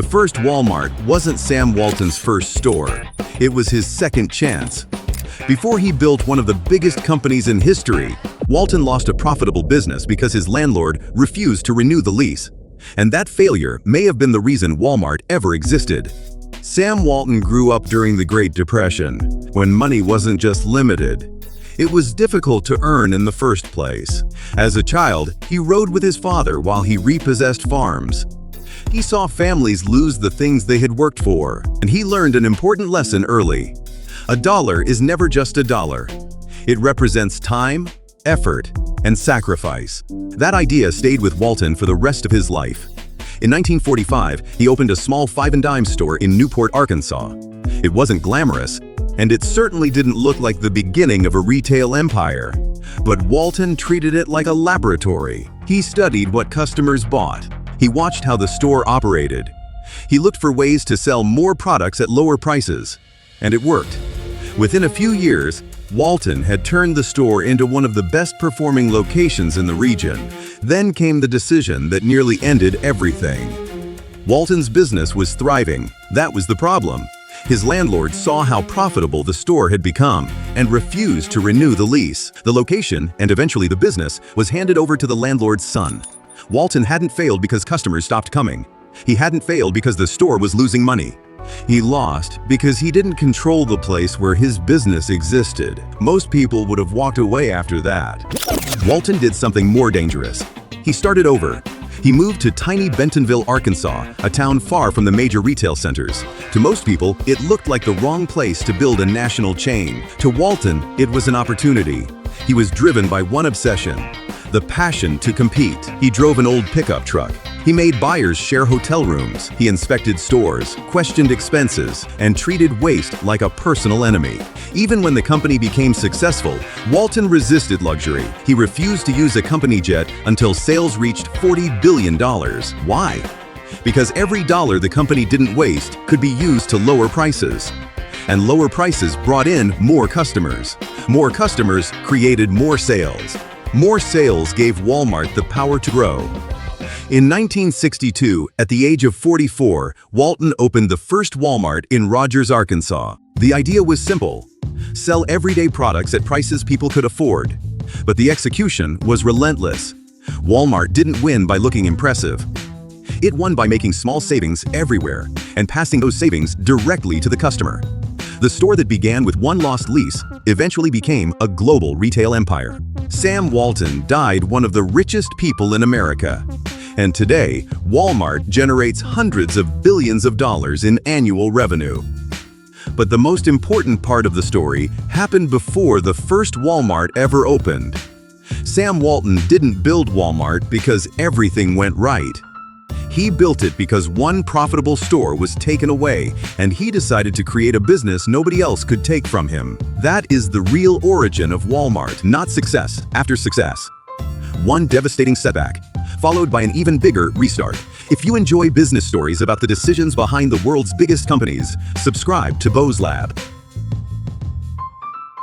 The first Walmart wasn't Sam Walton's first store. It was his second chance. Before he built one of the biggest companies in history, Walton lost a profitable business because his landlord refused to renew the lease. And that failure may have been the reason Walmart ever existed. Sam Walton grew up during the Great Depression, when money wasn't just limited. It was difficult to earn in the first place. As a child, he rode with his father while he repossessed farms. He saw families lose the things they had worked for, and he learned an important lesson early. A dollar is never just a dollar. It represents time, effort, and sacrifice. That idea stayed with Walton for the rest of his life. In 1945, he opened a small five-and-dime store in Newport, Arkansas. It wasn't glamorous, and it certainly didn't look like the beginning of a retail empire. But Walton treated it like a laboratory. He studied what customers bought. He watched how the store operated. He looked for ways to sell more products at lower prices. And it worked. Within a few years, Walton had turned the store into one of the best-performing locations in the region. Then came the decision that nearly ended everything. Walton's business was thriving. That was the problem. His landlord saw how profitable the store had become and refused to renew the lease. The location, and eventually the business, was handed over to the landlord's son. Walton hadn't failed because customers stopped coming. He hadn't failed because the store was losing money. He lost because he didn't control the place where his business existed. Most people would have walked away after that. Walton did something more dangerous. He started over. He moved to tiny Bentonville, Arkansas, a town far from the major retail centers. To most people, it looked like the wrong place to build a national chain. To Walton, it was an opportunity. He was driven by one obsession: the passion to compete. He drove an old pickup truck. He made buyers share hotel rooms. He inspected stores, questioned expenses, and treated waste like a personal enemy. Even when the company became successful, Walton resisted luxury. He refused to use a company jet until sales reached $40 billion. Why? Because every dollar the company didn't waste could be used to lower prices. And lower prices brought in more customers. More customers created more sales. More sales gave Walmart the power to grow. In 1962, at the age of 44, Walton opened the first Walmart in Rogers, Arkansas. The idea was simple: sell everyday products at prices people could afford. But the execution was relentless. Walmart didn't win by looking impressive. It won by making small savings everywhere and passing those savings directly to the customer. The store that began with one lost lease eventually became a global retail empire. Sam Walton died one of the richest people in America. And today, Walmart generates hundreds of billions of dollars in annual revenue. But the most important part of the story happened before the first Walmart ever opened. Sam Walton didn't build Walmart because everything went right. He built it because one profitable store was taken away, and he decided to create a business nobody else could take from him. That is the real origin of Walmart, not success after success. One devastating setback, followed by an even bigger restart. If you enjoy business stories about the decisions behind the world's biggest companies, subscribe to Bozz Lab.